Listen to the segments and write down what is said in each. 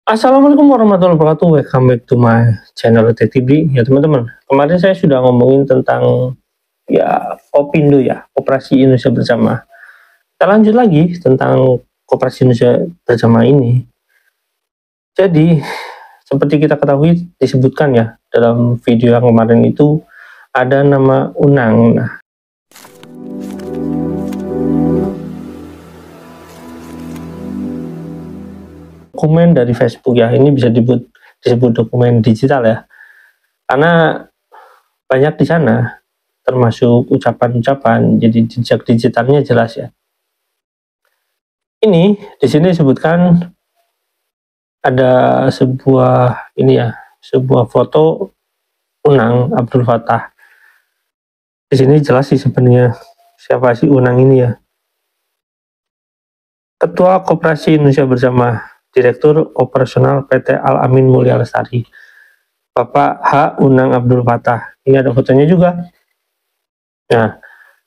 Assalamualaikum warahmatullahi wabarakatuh. Welcome back to my channel Detektif. Ya teman-teman, kemarin saya sudah ngomongin tentang ya Kopindo ya, Koperasi Indonesia Bersama. Kita lanjut lagi tentang Koperasi Indonesia Bersama ini. Jadi seperti kita ketahui disebutkan ya dalam video yang kemarin itu ada nama Unang. Nah, dokumen dari Facebook ya, ini bisa disebut dokumen digital ya, karena banyak di sana termasuk ucapan-ucapan, jadi jejak digitalnya jelas ya. Ini di sini disebutkan ada sebuah sebuah foto Unang Abdul Fattah. Di sini jelas sih sebenarnya siapa sih Unang ini ya. Ketua Koperasi Indonesia Bersama, Direktur Operasional PT Al-Amin Mulia Lestari, Bapak H. Unang Abdul Fattah. Ini ada fotonya juga. Nah,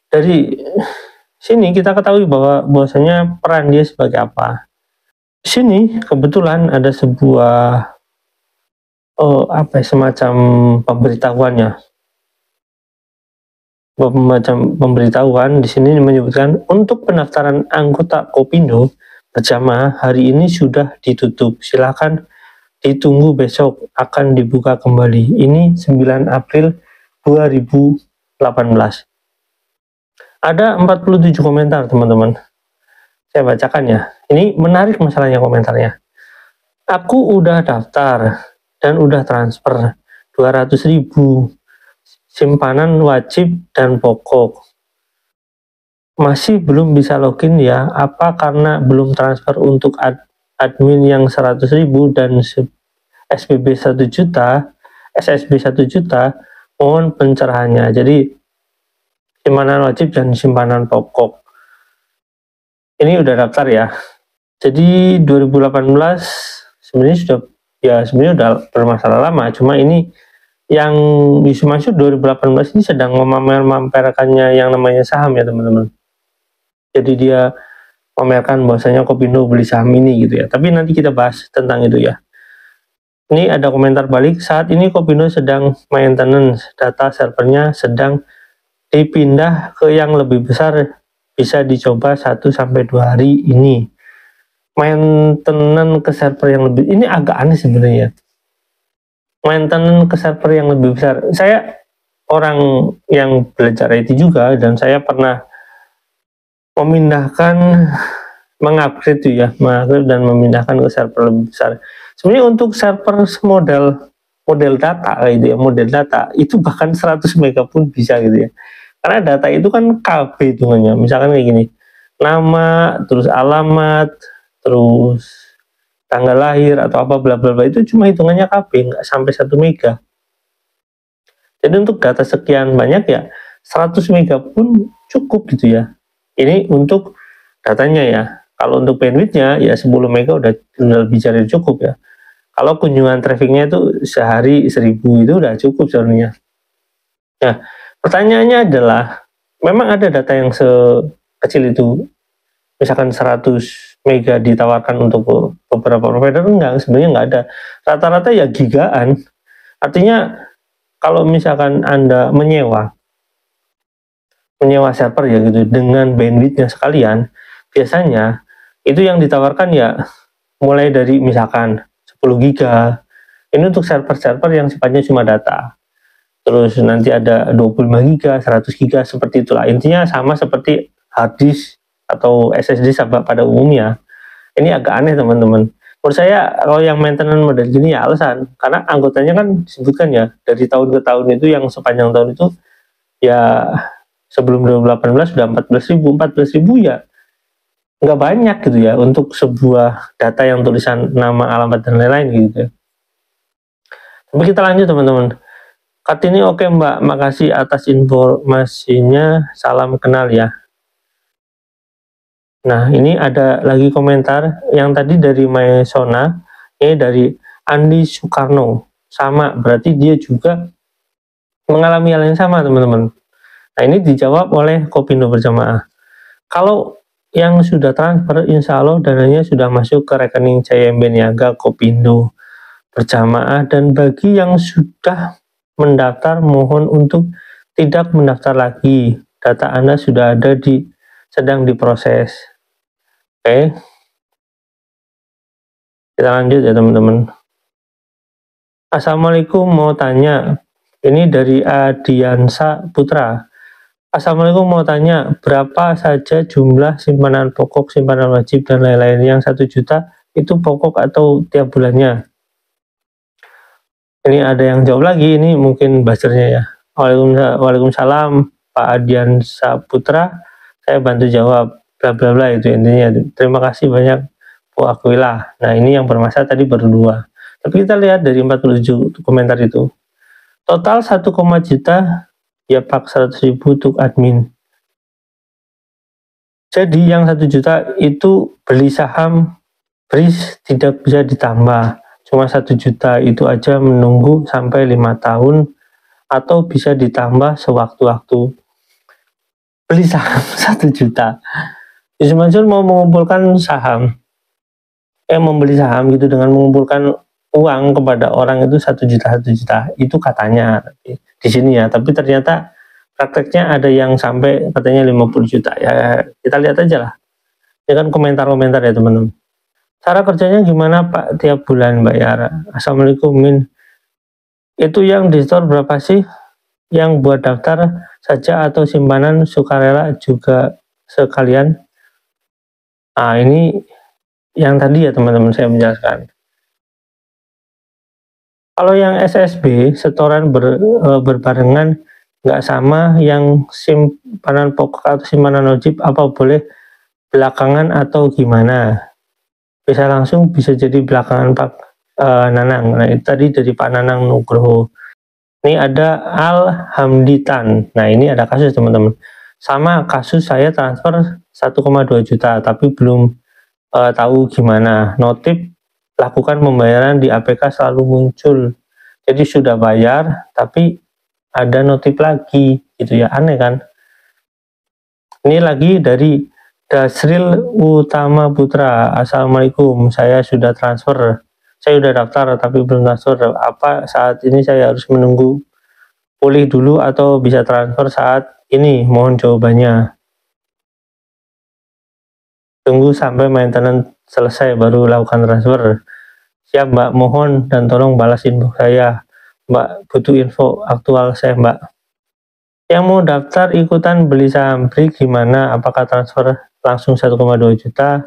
dari sini kita ketahui bahwasanya peran dia sebagai apa. Di sini kebetulan ada sebuah semacam pemberitahuannya. Pemberitahuan di sini menyebutkan untuk pendaftaran anggota Kopindo Bersama hari ini sudah ditutup. Silakan ditunggu besok akan dibuka kembali. Ini 9 April 2018. Ada 47 komentar teman-teman. Saya bacakan ya. Ini menarik masalahnya komentarnya. Aku udah daftar dan udah transfer 200.000 simpanan wajib dan pokok. Masih belum bisa login ya. Apa karena belum transfer untuk admin yang 100.000 dan SPB 1 juta, SSB 1 juta, mohon pencerahannya. Jadi simpanan wajib dan simpanan pokok. Ini udah daftar ya. Jadi 2018 sebenarnya udah bermasalah lama, cuma ini yang dimaksud 2018 ini sedang memamerkannya yang namanya saham ya teman-teman. Jadi dia memamerkan bahwasanya Kopindo beli saham ini gitu ya. Tapi nanti kita bahas tentang itu ya. Ini ada komentar balik, saat ini Kopindo sedang maintenance, data servernya sedang dipindah ke yang lebih besar, bisa dicoba 1-2 hari ini. Maintenance ke server yang lebih, ini agak aneh sebenarnya. Maintenance ke server yang lebih besar. Saya orang yang belajar IT juga dan saya pernah mengupgrade dan memindahkan ke server lebih besar. Sebenarnya untuk server model data gitu ya, model data itu bahkan 100 mega pun bisa gitu ya. Karena data itu kan KB hitungannya. Misalkan kayak gini. Nama, terus alamat, terus tanggal lahir atau apa bla bla bla, itu cuma hitungannya KB, nggak sampai 1 mega. Jadi untuk data sekian banyak ya 100 mega pun cukup gitu ya. Ini untuk datanya ya. Kalau untuk bandwidthnya ya 10 mega udah lebih dari cukup ya. Kalau kunjungan trafficnya itu sehari 1000 itu udah cukup sebenarnya. Nah, pertanyaannya adalah, memang ada data yang sekecil itu, misalkan 100 mega ditawarkan untuk beberapa provider? Enggak, sebenarnya nggak ada. Rata-rata ya gigaan. Artinya kalau misalkan Anda menyewa server ya gitu dengan bandwidthnya sekalian, biasanya itu yang ditawarkan ya mulai dari misalkan 10 giga. Ini untuk server-server yang sifatnya cuma data. Terus nanti ada 25 giga, 100 giga, seperti itulah. Intinya sama seperti hard disk atau SSD pada umumnya. Ini agak aneh teman-teman. Menurut saya kalau yang maintenance model gini ya alasan, karena anggotanya kan disebutkan ya dari tahun ke tahun itu, yang sepanjang tahun itu ya sebelum 2018 sudah 14.000 ya nggak banyak gitu ya untuk sebuah data yang tulisan nama, alamat dan lain-lain gitu ya. Tapi kita lanjut teman-teman. Kartini, oke Mbak, makasih atas informasinya, salam kenal ya. Nah, ini ada lagi komentar yang tadi dari Maesona, ini dari Andi Soekarno. Sama, berarti dia juga mengalami hal yang sama, teman-teman. Nah, ini dijawab oleh Kopindo Bersama. Kalau yang sudah transfer, insya Allah dananya sudah masuk ke rekening CIMB Niaga Kopindo berjamaah. Dan bagi yang sudah mendaftar, mohon untuk tidak mendaftar lagi. Data Anda sudah ada sedang diproses. Oke, kita lanjut ya teman-teman. Assalamualaikum, mau tanya, ini dari Adiansa Putra. Assalamualaikum, mau tanya, berapa saja jumlah simpanan pokok, simpanan wajib, dan lain-lain? Yang 1 juta itu pokok atau tiap bulannya? Ini ada yang jawab lagi, ini mungkin buzzer-nya ya. Waalaikumsalam Pak Adiansa Putra, saya bantu jawab, bla bla bla, itu intinya. Terima kasih banyak Bu Aquila. Nah, ini yang bermasalah tadi baru 2. Tapi kita lihat dari 47 komentar itu. Total 1, juta, ya Pak, 100.000 untuk admin. Jadi yang 1 juta itu beli saham BRIS tidak bisa ditambah. Cuma 1 juta itu aja menunggu sampai 5 tahun atau bisa ditambah sewaktu-waktu. Beli saham 1 juta. Yusuf Mansur mau mengumpulkan saham. Membeli saham gitu dengan mengumpulkan uang kepada orang itu 1 juta, itu katanya di sini ya, tapi ternyata prakteknya ada yang sampai katanya 50 juta ya. Kita lihat aja lah, ini kan komentar-komentar ya teman-teman. Cara kerjanya gimana Pak, tiap bulan bayar? Assalamualaikum Min, itu yang di store berapa sih? Yang buat daftar saja atau simpanan sukarela juga sekalian? Nah, ini yang tadi ya teman-teman saya menjelaskan. Kalau yang SSB, setoran berbarengan, nggak sama. Yang simpanan pokok atau simpanan wajib, apa boleh belakangan atau gimana? Bisa langsung, bisa jadi belakangan Pak Nanang. Nah, itu tadi dari Pak Nanang Nugroho. Ini ada Alhamditan. Nah, ini ada kasus teman-teman. Sama kasus saya transfer 1,2 juta, tapi belum tahu gimana. Notif lakukan pembayaran di APK selalu muncul. Jadi sudah bayar, tapi ada notif lagi, gitu ya, aneh kan? Ini lagi dari Dasril Utama Putra. Assalamualaikum, saya sudah transfer. Saya sudah daftar, tapi belum transfer. Apa saat ini saya harus menunggu pulih dulu atau bisa transfer saat ini? Mohon jawabannya. Tunggu sampai maintenance selesai baru lakukan transfer. Siap Mbak, mohon dan tolong balas info saya. Mbak butuh info aktual saya Mbak. Yang mau daftar ikutan beli saham BRI gimana? Apakah transfer langsung 1,2 juta?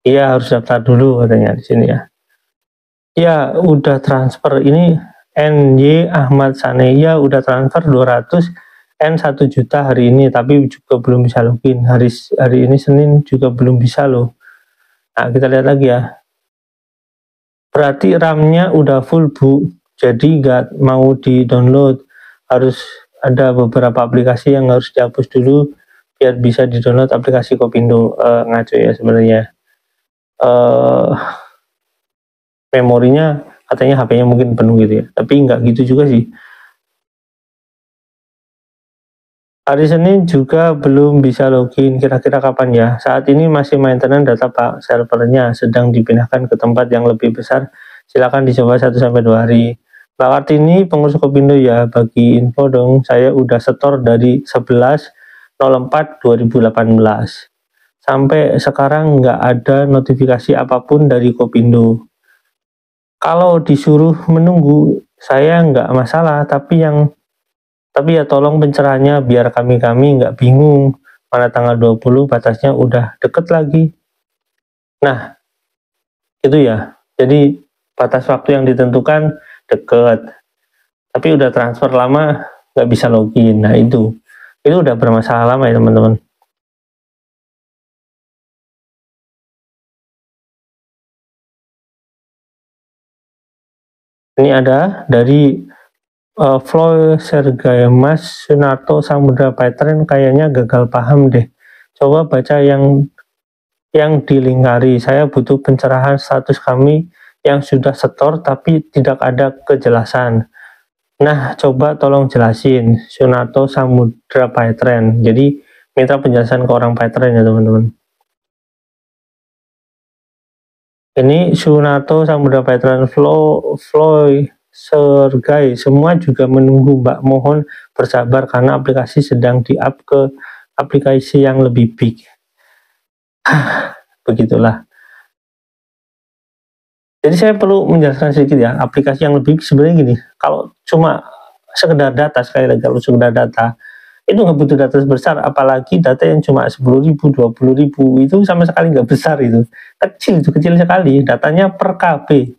Iya, harus daftar dulu katanya di sini ya. Ya udah transfer, ini NY Ahmad Saneya udah transfer 200 N 1 juta hari ini, tapi juga belum bisa login. Hari ini Senin juga belum bisa loh. Nah, kita lihat lagi ya. Berarti RAM-nya udah full Bu, jadi nggak mau di-download. Harus ada beberapa aplikasi yang harus dihapus dulu biar bisa di-download aplikasi Kopindo. Ngaco ya sebenarnya. Memorinya katanya HP-nya mungkin penuh gitu ya, tapi nggak gitu juga sih. Hari Senin juga belum bisa login, kira-kira kapan ya? Saat ini masih maintenance data Pak, servernya sedang dipindahkan ke tempat yang lebih besar. Silakan dicoba 1-2 hari. Mbak Kartini, pengurus Kopindo ya, bagi info dong, saya udah setor dari 11/04/2018. Sampai sekarang nggak ada notifikasi apapun dari Kopindo. Kalau disuruh menunggu, saya nggak masalah, tapi ya tolong pencerahannya biar kami nggak bingung, mana tanggal 20 batasnya udah deket lagi. Nah, itu ya. Jadi batas waktu yang ditentukan deket, tapi udah transfer lama nggak bisa login. Nah, itu udah bermasalah lama ya teman-teman. Ini ada dari Floy Sergaya Mas Sunarto Samudra Pattern, kayaknya gagal paham deh. Coba baca yang dilingkari. Saya butuh pencerahan status kami yang sudah setor tapi tidak ada kejelasan. Nah, coba tolong jelasin. Sunarto Samudra Pattern. Jadi minta penjelasan ke orang Pattern ya teman-teman. Ini Sunato, Samudra Veteran, Floy, Sergai, semua juga menunggu Mbak. Mohon bersabar karena aplikasi sedang di-up ke aplikasi yang lebih big. Begitulah. Jadi saya perlu menjelaskan sedikit ya, aplikasi yang lebih sebenarnya gini, kalau cuma sekedar data, sekali lagi kalau sekedar data, itu nggak butuh data besar, apalagi data yang cuma 10.000, 20.000, itu sama sekali nggak besar itu. Kecil, itu kecil sekali, datanya per KB.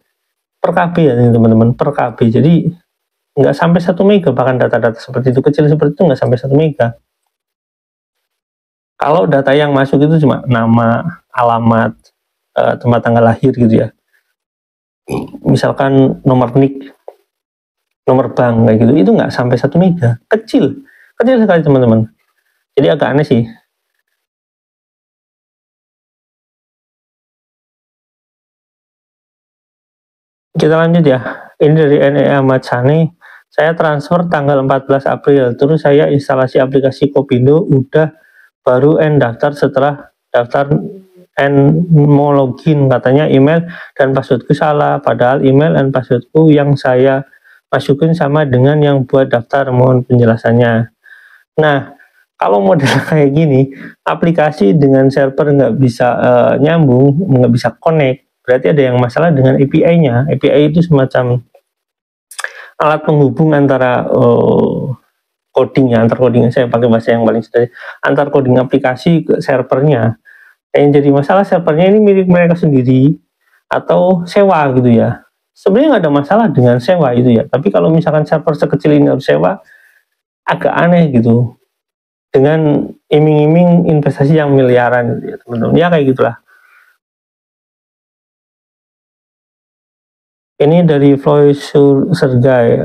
Per KB ya teman-teman, per KB. Jadi nggak sampai 1 mega, bahkan data-data seperti itu, kecil seperti itu nggak sampai 1 mega. Kalau data yang masuk itu cuma nama, alamat, tempat tanggal lahir gitu ya. Misalkan nomor NIK, nomor bank kayak gitu, itu nggak sampai 1 mega, kecil sekali teman-teman. Jadi agak aneh sih. Kita lanjut ya. Ini dari NE Ahmad Sani. Saya transfer tanggal 14 April, terus saya instalasi aplikasi Kopindo, udah baru daftar. Setelah daftar mau login, katanya email dan passwordku salah, padahal email dan passwordku yang saya masukin sama dengan yang buat daftar. Mohon penjelasannya. Nah, kalau model kayak gini, aplikasi dengan server nggak bisa nyambung, nggak bisa connect, berarti ada yang masalah dengan API-nya. API itu semacam alat penghubung antara codingnya, antar coding, saya pakai bahasa yang paling sederhana, antar coding aplikasi ke servernya. Yang jadi masalah servernya ini milik mereka sendiri atau sewa gitu ya. Sebenarnya nggak ada masalah dengan sewa itu ya, tapi kalau misalkan server sekecil ini harus sewa, agak aneh gitu. Dengan iming-iming investasi yang miliaran gitu ya teman-teman, ya kayak gitulah. Ini dari Floy Sergai.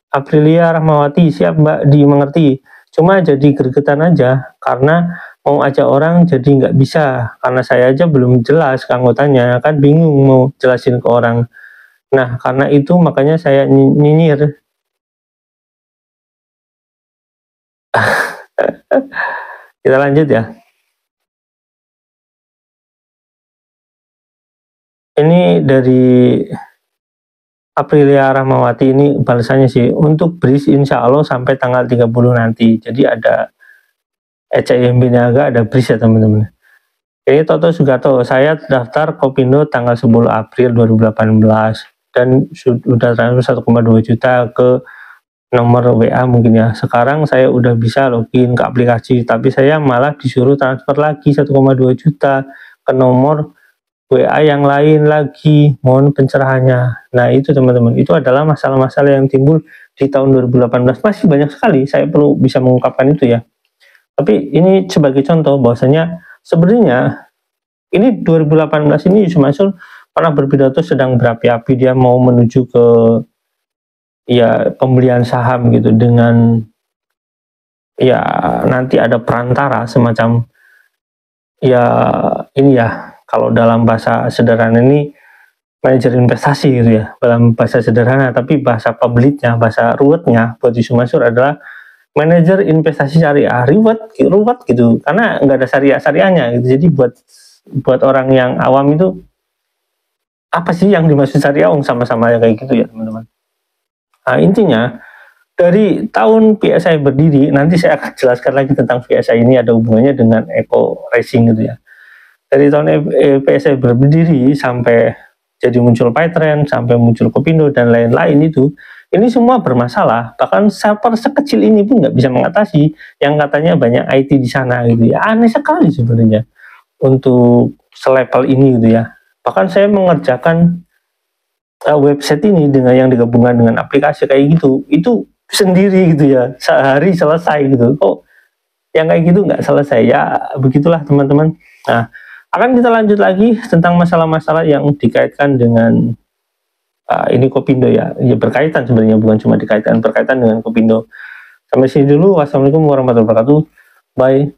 Aprilia Rahmawati, siap Mbak, dimengerti. Cuma jadi gregetan aja, karena mau ajak orang jadi nggak bisa. Karena saya aja belum jelas ke anggotanya, kan bingung mau jelasin ke orang. Nah, karena itu makanya saya nyinyir. Kita lanjut ya. Ini dari Aprilia Rahmawati, ini balasannya sih, untuk BRIS insya Allah sampai tanggal 30 nanti. Jadi ada ECIMB Niaga, ada BRIS ya teman-teman. Ini Toto Sugato, saya daftar Kopindo tanggal 10 April 2018 dan sudah transfer 1,2 juta ke nomor WA mungkin ya. Sekarang saya udah bisa login ke aplikasi, tapi saya malah disuruh transfer lagi 1,2 juta ke nomor WA yang lain lagi. Mohon pencerahannya. Nah itu teman-teman, itu adalah masalah-masalah yang timbul di tahun 2018. Masih banyak sekali, saya perlu bisa mengungkapkan itu ya. Tapi ini sebagai contoh bahwasanya sebenarnya ini 2018 ini Yusuf Mansur pernah berpidato sedang berapi-api, dia mau menuju ke ya pembelian saham gitu, dengan ya nanti ada perantara semacam ya ini ya, kalau dalam bahasa sederhana ini manajer investasi gitu ya, dalam bahasa sederhana, tapi bahasa publiknya, bahasa ruwetnya buat Yusuf Mansur adalah manajer investasi syariah. Ruwet gitu, karena nggak ada syariahnya gitu. Jadi buat orang yang awam itu, apa sih yang dimaksud syariah? Sama-sama ya kayak gitu ya teman-teman. Nah intinya, dari tahun PSI berdiri, nanti saya akan jelaskan lagi tentang PSI ini ada hubungannya dengan Eco Racing gitu ya. Dari tahun PSI berdiri sampai jadi muncul Pytrend, sampai muncul Kopindo dan lain-lain itu, ini semua bermasalah. Bahkan server sekecil ini pun nggak bisa mengatasi, yang katanya banyak IT di sana gitu ya. Aneh sekali sebenarnya untuk selevel ini gitu ya. Bahkan saya mengerjakan website ini dengan yang digabungkan dengan aplikasi kayak gitu, itu sendiri gitu ya, sehari selesai gitu. Kok yang kayak gitu nggak selesai ya? Begitulah teman-teman. Nah, akan kita lanjut lagi tentang masalah-masalah yang dikaitkan dengan ini Kopindo ya. Ya berkaitan sebenarnya, bukan cuma berkaitan dengan Kopindo. Sampai sini dulu. Wassalamualaikum warahmatullahi wabarakatuh. Bye.